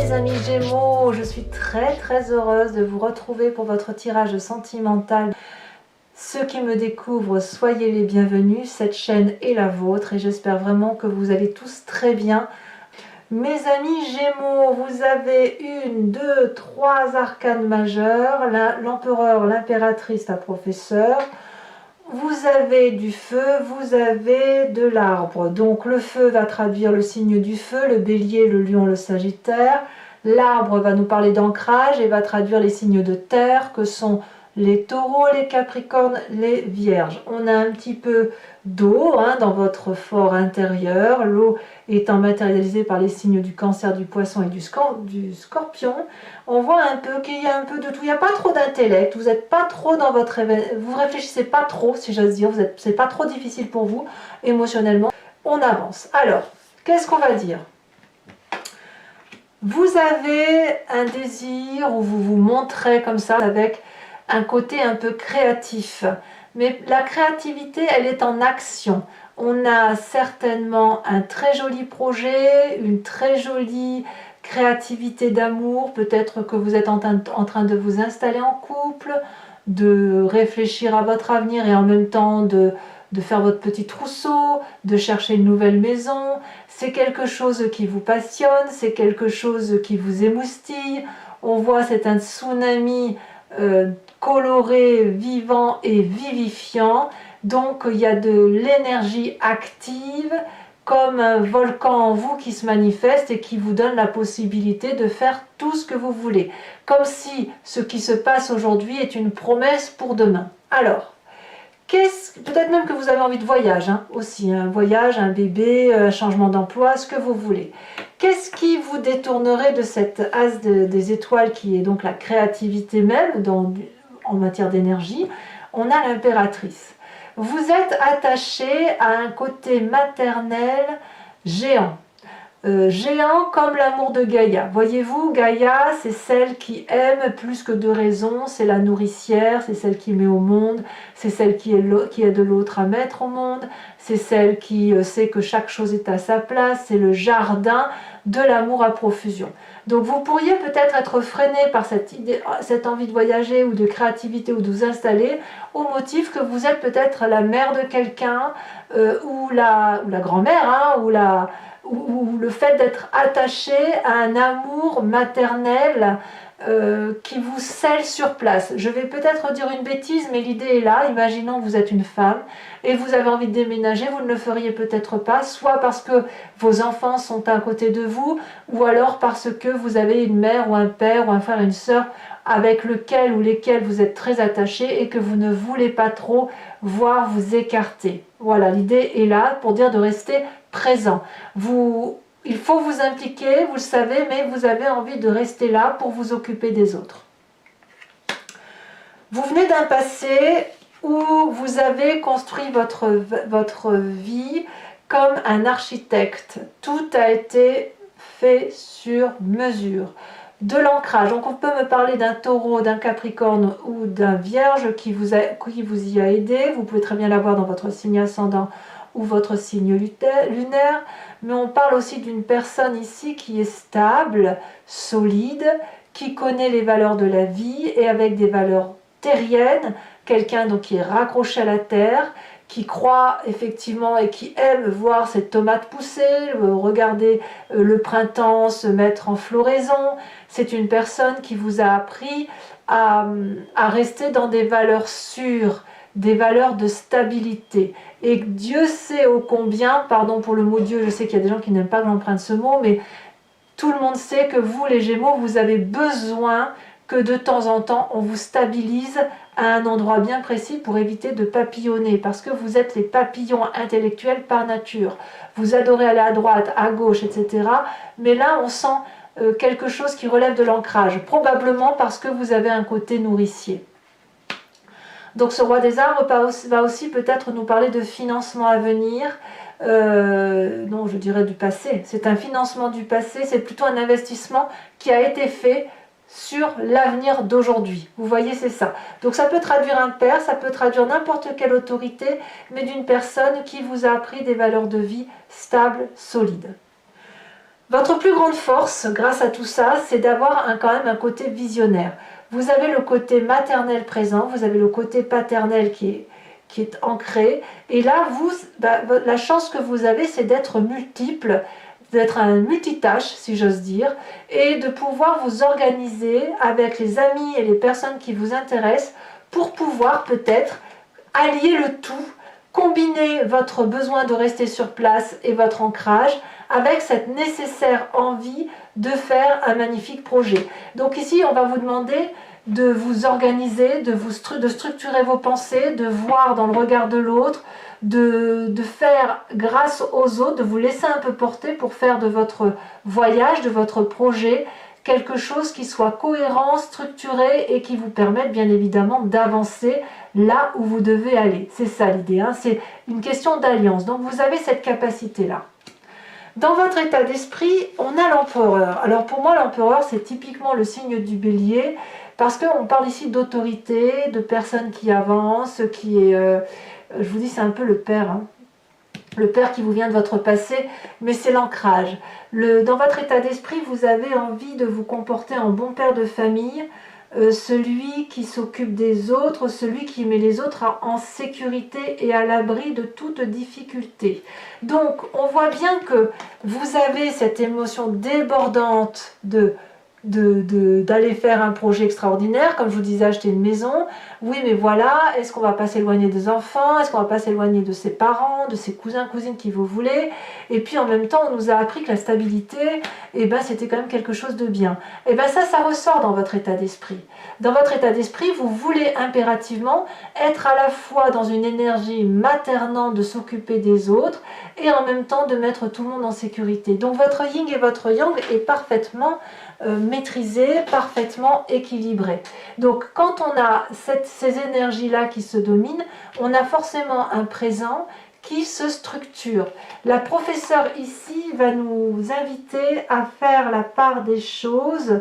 mes amis Gémeaux, je suis très heureuse de vous retrouver pour votre tirage sentimental. Ceux qui me découvrent, soyez les bienvenus, cette chaîne est la vôtre et j'espère vraiment que vous allez tous très bien. Mes amis Gémeaux, vous avez 1, 2, 3 arcanes majeures, l'empereur, l'impératrice, la professeure. Vous avez du feu, vous avez de l'arbre. Donc le feu va traduire le signe du feu, le bélier, le lion, le sagittaire. L'arbre va nous parler d'ancrage et va traduire les signes de terre que sont les taureaux, les capricornes, les vierges. On a un petit peu d'eau dans votre fort intérieur, l'eau étant matérialisée par les signes du cancer, du poisson et du scorpion. On voit un peu qu'il y a un peu de tout, il n'y a pas trop d'intellect, vous n'êtes pas trop dans votre vous réfléchissez pas trop, si j'ose dire, c'est pas trop difficile pour vous émotionnellement. On avance. Alors, qu'est-ce qu'on va dire ? Vous avez un désir où vous vous montrez comme ça avec un côté un peu créatif, mais la créativité elle est en action. On a certainement un très joli projet, une très jolie créativité d'amour, peut-être que vous êtes en train de vous installer en couple, de réfléchir à votre avenir et en même temps de faire votre petit trousseau, de chercher une nouvelle maison. C'est quelque chose qui vous passionne, c'est quelque chose qui vous émoustille. On voit c'est un tsunami coloré, vivant et vivifiant. Donc il y a de l'énergie active comme un volcan en vous qui se manifeste et qui vous donne la possibilité de faire tout ce que vous voulez. Comme si ce qui se passe aujourd'hui est une promesse pour demain. Alors, peut-être même que vous avez envie de voyage aussi, un voyage, un bébé, un changement d'emploi, ce que vous voulez. Qu'est-ce qui vous détournerait de cette as des étoiles qui est donc la créativité même en matière d'énergie? On a l'impératrice. Vous êtes attaché à un côté maternel géant. Géant comme l'amour de Gaïa. Voyez-vous, Gaïa, c'est celle qui aime plus que de raison, c'est la nourricière, c'est celle qui met au monde, c'est celle qui aide l'autre à mettre au monde, c'est celle qui sait que chaque chose est à sa place, c'est le jardin de l'amour à profusion. Donc vous pourriez peut-être être freiné par cette envie de voyager ou de créativité ou de vous installer au motif que vous êtes peut-être la mère de quelqu'un ou la grand-mère ou le fait d'être attaché à un amour maternel qui vous scelle sur place. Je vais peut-être dire une bêtise, mais l'idée est là. Imaginons que vous êtes une femme et vous avez envie de déménager, vous ne le feriez peut-être pas, soit parce que vos enfants sont à côté de vous, ou alors parce que vous avez une mère ou un père ou un frère, une sœur avec lequel ou lesquels vous êtes très attaché et que vous ne voulez pas trop voir vous écarter. Voilà, l'idée est là pour dire de rester présent. Il faut vous impliquer, vous le savez, mais vous avez envie de rester là pour vous occuper des autres. Vous venez d'un passé où vous avez construit votre vie comme un architecte. Tout a été fait sur mesure. De l'ancrage, donc on peut me parler d'un taureau, d'un capricorne ou d'un vierge qui vous y a aidé. Vous pouvez très bien l'avoir dans votre signe ascendant ou votre signe lunaire, mais on parle aussi d'une personne ici qui est stable, solide, qui connaît les valeurs de la vie et avec des valeurs terriennes, quelqu'un donc qui est raccroché à la terre, qui croit effectivement et qui aime voir cette tomate pousser, regarder le printemps se mettre en floraison. C'est une personne qui vous a appris à rester dans des valeurs sûres, des valeurs de stabilité. Et Dieu sait ô combien, pardon pour le mot Dieu, je sais qu'il y a des gens qui n'aiment pas que j'emprunte ce mot, mais tout le monde sait que vous, les Gémeaux, vous avez besoin que de temps en temps, on vous stabilise à un endroit bien précis pour éviter de papillonner, parce que vous êtes les papillons intellectuels par nature. Vous adorez aller à droite, à gauche, etc. Mais là, on sent quelque chose qui relève de l'ancrage, probablement parce que vous avez un côté nourricier. Donc ce roi des arbres va aussi peut-être nous parler de financement à venir, non je dirais du passé, c'est un financement du passé, c'est plutôt un investissement qui a été fait sur l'avenir d'aujourd'hui. Vous voyez, c'est ça. Donc ça peut traduire un père, ça peut traduire n'importe quelle autorité, mais d'une personne qui vous a appris des valeurs de vie stables, solides. Votre plus grande force, grâce à tout ça, c'est d'avoir quand même un côté visionnaire. Vous avez le côté maternel présent, vous avez le côté paternel qui est ancré. Et là, la chance que vous avez, c'est d'être multiple, d'être un multitâche, si j'ose dire, et de pouvoir vous organiser avec les amis et les personnes qui vous intéressent pour pouvoir peut-être allier le tout, combiner votre besoin de rester sur place et votre ancrage avec cette nécessaire envie de faire un magnifique projet. Donc ici, on va vous demander de vous organiser, de structurer vos pensées, de voir dans le regard de l'autre, de faire grâce aux autres, de vous laisser un peu porter pour faire de votre voyage, de votre projet, quelque chose qui soit cohérent, structuré et qui vous permette bien évidemment d'avancer là où vous devez aller. C'est ça l'idée, hein, c'est une question d'alliance. Donc vous avez cette capacité-là. Dans votre état d'esprit, on a l'empereur. Alors pour moi, l'empereur, c'est typiquement le signe du bélier, parce qu'on parle ici d'autorité, de personnes qui avancent, je vous dis, c'est un peu le père, hein. Le père qui vous vient de votre passé, mais c'est l'ancrage. Dans votre état d'esprit, vous avez envie de vous comporter en bon père de famille, celui qui s'occupe des autres, celui qui met les autres en sécurité et à l'abri de toute difficulté. Donc, on voit bien que vous avez cette émotion débordante d'aller faire un projet extraordinaire, comme je vous disais, acheter une maison. Oui, mais voilà, est-ce qu'on va pas s'éloigner des enfants? Est-ce qu'on va pas s'éloigner de ses parents, de ses cousins, cousines qui vous voulez? Et puis en même temps, on nous a appris que la stabilité, eh ben, c'était quand même quelque chose de bien. Et bien ça ressort dans votre état d'esprit. Dans votre état d'esprit, vous voulez impérativement être à la fois dans une énergie maternante de s'occuper des autres et en même temps de mettre tout le monde en sécurité. Donc votre yin et votre yang est parfaitement maîtrisé, parfaitement équilibré. Donc quand on a ces énergies-là qui se dominent, on a forcément un présent qui se structure. La professeure ici va nous inviter à faire la part des choses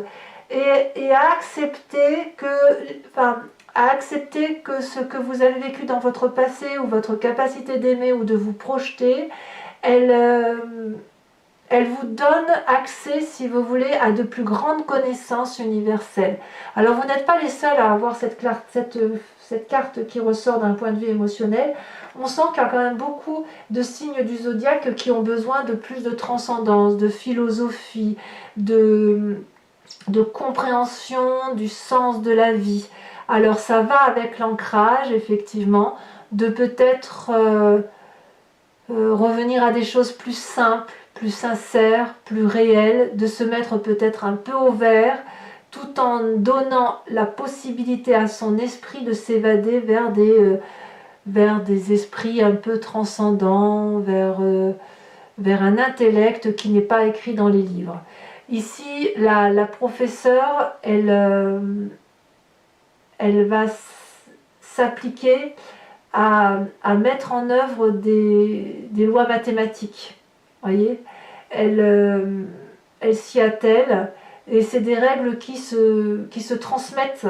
et à accepter que ce que vous avez vécu dans votre passé ou votre capacité d'aimer ou de vous projeter, elle vous donne accès, si vous voulez, à de plus grandes connaissances universelles. Alors vous n'êtes pas les seuls à avoir cette carte qui ressort d'un point de vue émotionnel. On sent qu'il y a quand même beaucoup de signes du zodiaque qui ont besoin de plus de transcendance, de philosophie, de compréhension du sens de la vie. Alors ça va avec l'ancrage, effectivement, de peut-être revenir à des choses plus simples, plus sincères, plus réelles, de se mettre peut-être un peu au vert, tout en donnant la possibilité à son esprit de s'évader vers des esprits un peu transcendants, vers un intellect qui n'est pas écrit dans les livres. Ici, la professeure, elle va s'appliquer à mettre en œuvre des lois mathématiques. Voyez, elle s'y attelle et c'est des règles qui se transmettent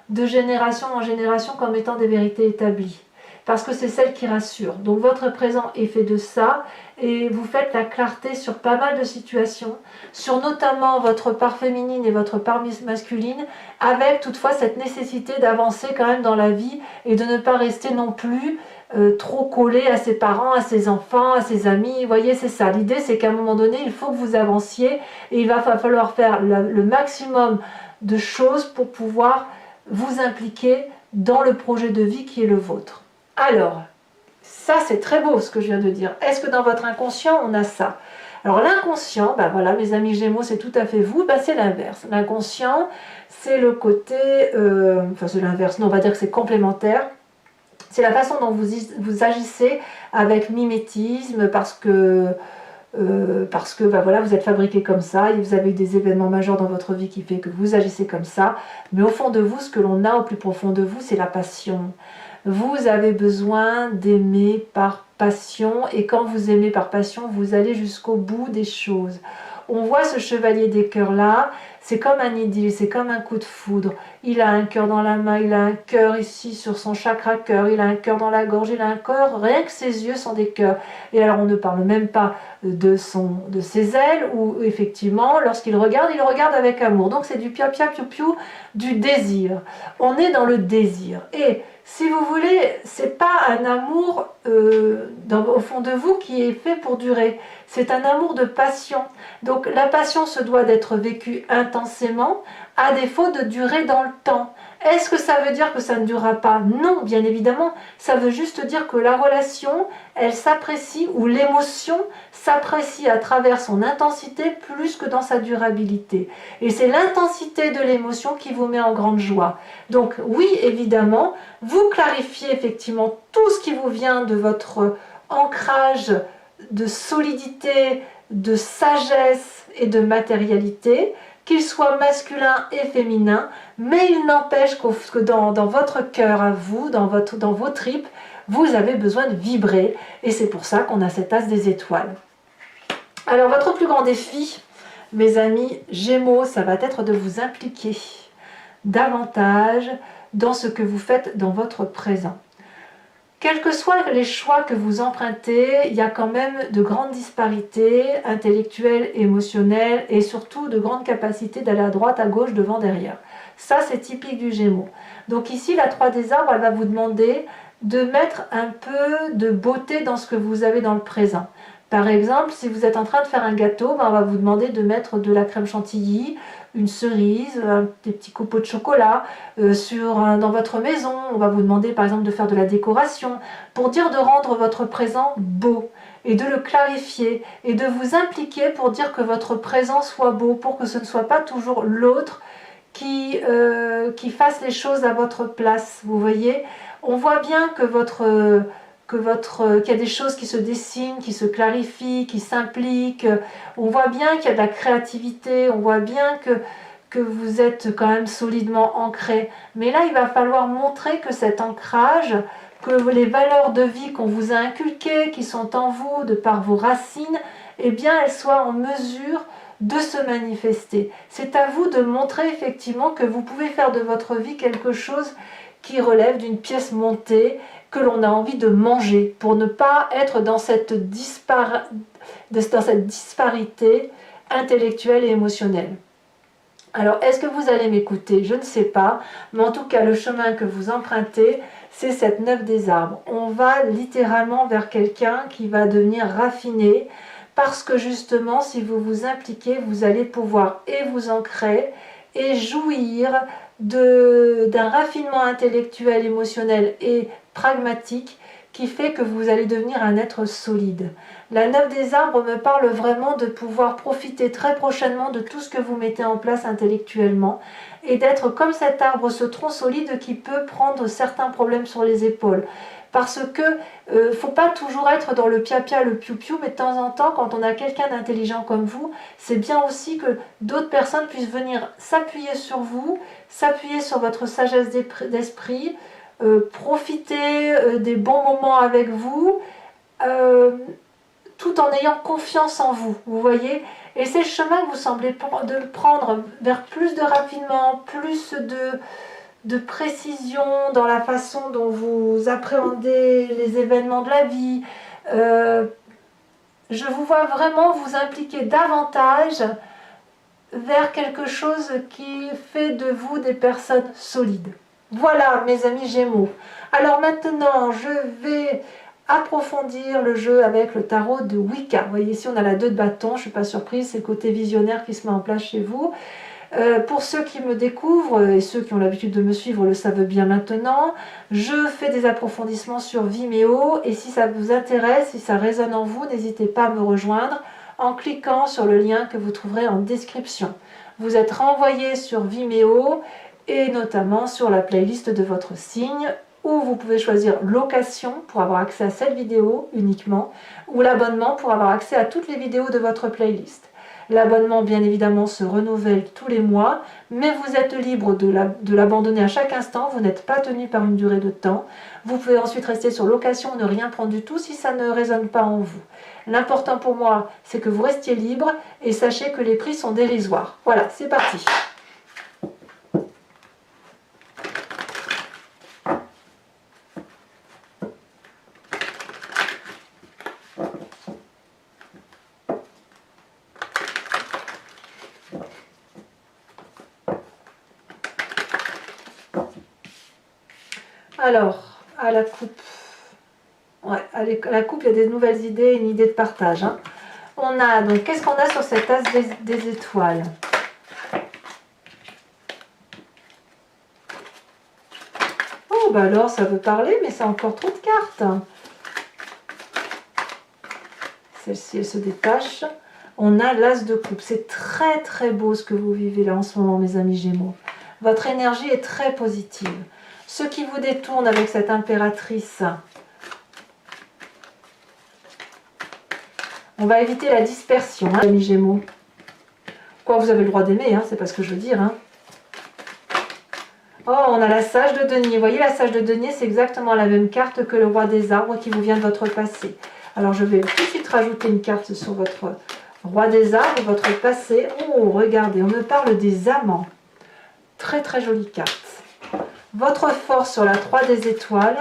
de génération en génération comme étant des vérités établies. Parce que c'est celle qui rassure. Donc votre présent est fait de ça et vous faites la clarté sur pas mal de situations, sur notamment votre part féminine et votre part masculine, avec toutefois cette nécessité d'avancer quand même dans la vie et de ne pas rester non plus trop collé à ses parents, à ses enfants, à ses amis. Vous voyez, c'est ça. L'idée, c'est qu'à un moment donné, il faut que vous avanciez et il va falloir faire le maximum de choses pour pouvoir vous impliquer dans le projet de vie qui est le vôtre. Alors, ça c'est très beau ce que je viens de dire. Est-ce que dans votre inconscient, on a ça? Alors l'inconscient, ben voilà, mes amis Gémeaux, c'est tout à fait vous, ben c'est l'inverse. L'inconscient, c'est le côté, enfin c'est l'inverse, non, on va dire que c'est complémentaire. C'est la façon dont vous agissez avec mimétisme, parce que ben voilà, vous êtes fabriqué comme ça, et vous avez eu des événements majeurs dans votre vie qui fait que vous agissez comme ça. Mais au fond de vous, ce que l'on a au plus profond de vous, c'est la passion. Vous avez besoin d'aimer par passion, et quand vous aimez par passion, vous allez jusqu'au bout des choses. On voit ce chevalier des cœurs là, C'est comme un idylle, c'est comme un coup de foudre. Il a un cœur dans la main, il a un cœur ici sur son chakra cœur, il a un cœur dans la gorge, il a un cœur, rien que ses yeux sont des cœurs. Et alors on ne parle même pas de ses ailes, où effectivement, lorsqu'il regarde, il regarde avec amour. Donc c'est du pia pia piou piou, du désir. On est dans le désir. Et si vous voulez, c'est pas un amour au fond de vous qui est fait pour durer. C'est un amour de passion. Donc la passion se doit d'être vécue intensément, à défaut de durer dans le temps. Est-ce que ça veut dire que ça ne durera pas? Non, bien évidemment. Ça veut juste dire que la relation, elle s'apprécie, ou l'émotion s'apprécie à travers son intensité plus que dans sa durabilité. Et c'est l'intensité de l'émotion qui vous met en grande joie. Donc oui, évidemment, vous clarifiez effectivement tout ce qui vous vient de votre ancrage de solidité, de sagesse et de matérialité, qu'il soit masculin et féminin, mais il n'empêche que dans votre cœur à vous, dans vos tripes, vous avez besoin de vibrer, et c'est pour ça qu'on a cet as des étoiles. Alors votre plus grand défi, mes amis Gémeaux, ça va être de vous impliquer davantage dans ce que vous faites dans votre présent. Quels que soient les choix que vous empruntez, il y a quand même de grandes disparités intellectuelles, émotionnelles et surtout de grandes capacités d'aller à droite, à gauche, devant, derrière. Ça, c'est typique du Gémeaux. Donc ici, la 3 des arbres, elle va vous demander de mettre un peu de beauté dans ce que vous avez dans le présent. Par exemple, si vous êtes en train de faire un gâteau, on va vous demander de mettre de la crème chantilly, une cerise, des petits copeaux de chocolat. Dans votre maison, on va vous demander par exemple de faire de la décoration pour dire de rendre votre présent beau et de le clarifier et de vous impliquer pour dire que votre présent soit beau, pour que ce ne soit pas toujours l'autre qui fasse les choses à votre place. Vous voyez, on voit bien que qu'il y a des choses qui se dessinent, qui se clarifient, qui s'impliquent. On voit bien qu'il y a de la créativité, on voit bien que vous êtes quand même solidement ancré. Mais là, il va falloir montrer que cet ancrage, que les valeurs de vie qu'on vous a inculquées, qui sont en vous de par vos racines, eh bien, elles soient en mesure de se manifester. C'est à vous de montrer effectivement que vous pouvez faire de votre vie quelque chose qui relève d'une pièce montée, que l'on a envie de manger, pour ne pas être dans cette disparité intellectuelle et émotionnelle. Alors, est-ce que vous allez m'écouter? Je ne sais pas, mais en tout cas, le chemin que vous empruntez, c'est cette 9 des arbres. On va littéralement vers quelqu'un qui va devenir raffiné, parce que justement, si vous vous impliquez, vous allez pouvoir et vous ancrer et jouir d'un raffinement intellectuel, émotionnel et pragmatique qui fait que vous allez devenir un être solide. La 9 des arbres me parle vraiment de pouvoir profiter très prochainement de tout ce que vous mettez en place intellectuellement et d'être comme cet arbre, ce tronc solide qui peut prendre certains problèmes sur les épaules. Parce que faut pas toujours être dans le pia-pia, le piou-piou, mais de temps en temps, quand on a quelqu'un d'intelligent comme vous, c'est bien aussi que d'autres personnes puissent venir s'appuyer sur vous, s'appuyer sur votre sagesse d'esprit, profiter des bons moments avec vous, tout en ayant confiance en vous, vous voyez. Et c'est le chemin que vous semblez de prendre vers plus de raffinement, plus de précision dans la façon dont vous appréhendez les événements de la vie. Je vous vois vraiment vous impliquer davantage vers quelque chose qui fait de vous des personnes solides. Voilà, mes amis Gémeaux. Alors maintenant, je vais approfondir le jeu avec le tarot de Wicca. Vous voyez, ici on a la 2 de bâton, je ne suis pas surprise, c'est le côté visionnaire qui se met en place chez vous. Pour ceux qui me découvrent, et ceux qui ont l'habitude de me suivre le savent bien maintenant, je fais des approfondissements sur Vimeo, et si ça vous intéresse, si ça résonne en vous, n'hésitez pas à me rejoindre en cliquant sur le lien que vous trouverez en description. Vous êtes renvoyé sur Vimeo, et notamment sur la playlist de votre signe, où vous pouvez choisir location pour avoir accès à cette vidéo uniquement, ou l'abonnement pour avoir accès à toutes les vidéos de votre playlist. L'abonnement, bien évidemment, se renouvelle tous les mois, mais vous êtes libre de l'abandonner à chaque instant. Vous n'êtes pas tenu par une durée de temps. Vous pouvez ensuite rester sur location, ne rien prendre du tout si ça ne résonne pas en vous. L'important pour moi, c'est que vous restiez libre et sachez que les prix sont dérisoires. Voilà, c'est parti. Alors, à la coupe, ouais, à la coupe, il y a des nouvelles idées, une idée de partage. Hein. On a, donc, qu'est-ce qu'on a sur cette as des étoiles? Oh, bah alors, ça veut parler, mais c'est encore trop de cartes. Celle-ci, elle se détache. On a l'as de coupe. C'est très, très beau ce que vous vivez là en ce moment, mes amis Gémeaux. Votre énergie est très positive. Ce qui vous détourne avec cette impératrice, on va éviter la dispersion, hein, amis Gémeaux. Quoi, vous avez le droit d'aimer, hein, c'est pas ce que je veux dire. Hein. Oh, on a la sage de denier. Vous voyez, la sage de denier, c'est exactement la même carte que le roi des arbres qui vous vient de votre passé. Alors, je vais tout de suite rajouter une carte sur votre roi des arbres, votre passé. Oh, regardez, on me parle des amants. Très, très jolie carte. Votre force sur la 3 des étoiles.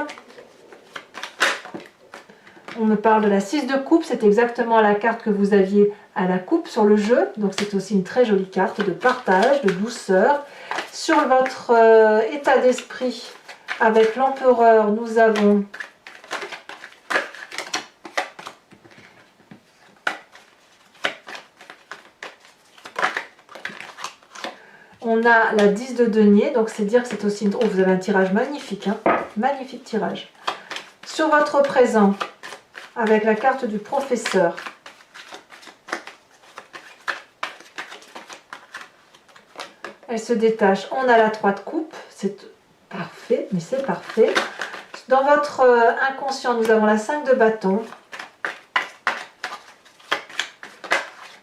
On me parle de la 6 de coupe. C'est exactement la carte que vous aviez à la coupe sur le jeu. Donc, c'est aussi une très jolie carte de partage, de douceur. Sur votre état d'esprit, avec l'empereur, nous avons on a la 10 de denier, donc c'est dire que c'est aussi... Oh, vous avez un tirage magnifique, hein, magnifique tirage. Sur votre présent, avec la carte du professeur, elle se détache. On a la 3 de coupe, c'est parfait, mais c'est parfait. Dans votre inconscient, nous avons la 5 de bâton.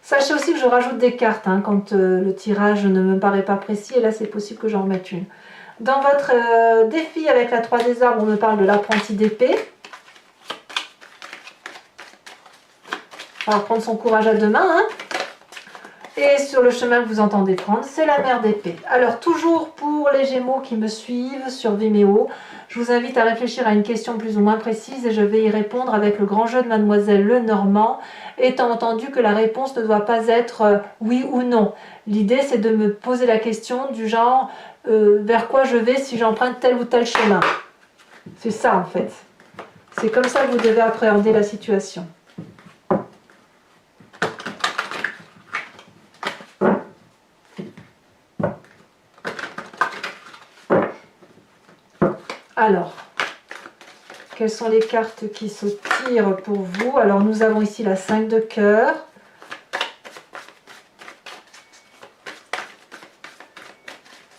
Sachez aussi que je rajoute des cartes hein, quand le tirage ne me paraît pas précis, et là c'est possible que j'en remette une. Dans votre défi avec la 3 des arbres, on me parle de l'apprenti d'épée. On va prendre son courage à deux mains. Hein. Et sur le chemin que vous entendez prendre, c'est la mère d'épée. Alors toujours pour les Gémeaux qui me suivent sur Vimeo, je vous invite à réfléchir à une question plus ou moins précise et je vais y répondre avec le grand jeu de Mademoiselle Lenormand, étant entendu que la réponse ne doit pas être oui ou non. L'idée c'est de me poser la question du genre vers quoi je vais si j'emprunte tel ou tel chemin. C'est ça en fait. C'est comme ça que vous devez appréhender la situation. Alors, quelles sont les cartes qui se tirent pour vous? Alors, nous avons ici la 5 de cœur.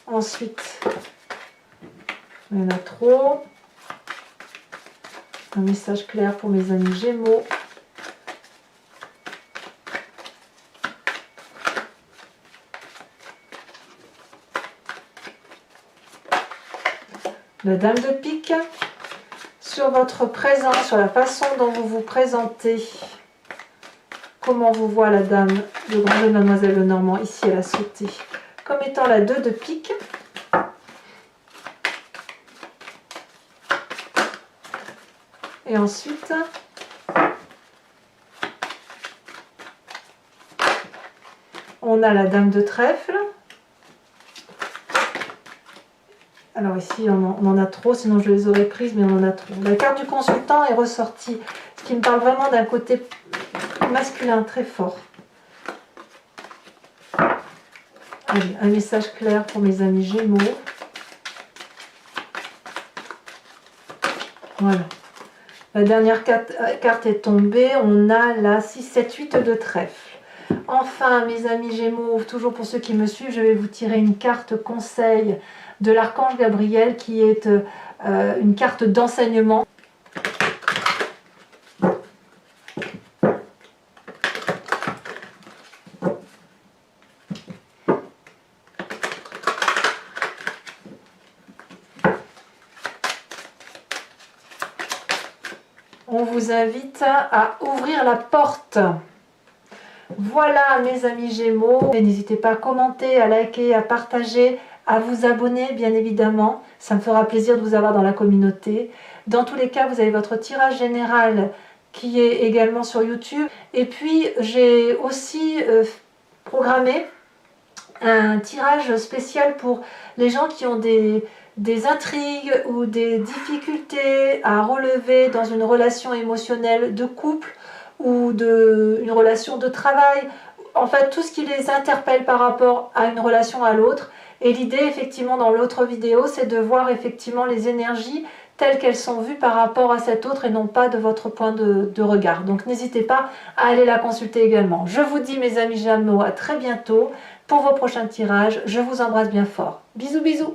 Ensuite, il y en a trop. Un message clair pour mes amis Gémeaux. La dame de pique, sur votre présent, sur la façon dont vous vous présentez, comment vous voit la dame de grand jeu de Mademoiselle Lenormand, ici elle a sauté, comme étant la 2 de pique. Et ensuite, on a la dame de trèfle. Alors ici, on en a trop, sinon je les aurais prises, mais on en a trop. La carte du consultant est ressortie, ce qui me parle vraiment d'un côté masculin très fort. Allez, un message clair pour mes amis Gémeaux. Voilà. La dernière carte est tombée, on a la 6, 7, 8 de trèfle. Enfin, mes amis Gémeaux, toujours pour ceux qui me suivent, je vais vous tirer une carte conseil de l'archange Gabriel qui est une carte d'enseignement. on vous invite à ouvrir la porte. Voilà mes amis Gémeaux, n'hésitez pas à commenter, à liker, à partager, à vous abonner bien évidemment, ça me fera plaisir de vous avoir dans la communauté. Dans tous les cas, vous avez votre tirage général qui est également sur YouTube. Et puis j'ai aussi programmé un tirage spécial pour les gens qui ont des intrigues ou des difficultés à relever dans une relation émotionnelle de couple ou une relation de travail, en fait tout ce qui les interpelle par rapport à une relation à l'autre. Et l'idée effectivement dans l'autre vidéo, c'est de voir effectivement les énergies telles qu'elles sont vues par rapport à cet autre et non pas de votre point de regard. Donc n'hésitez pas à aller la consulter également. Je vous dis mes amis Gémeaux à très bientôt pour vos prochains tirages. Je vous embrasse bien fort. Bisous bisous.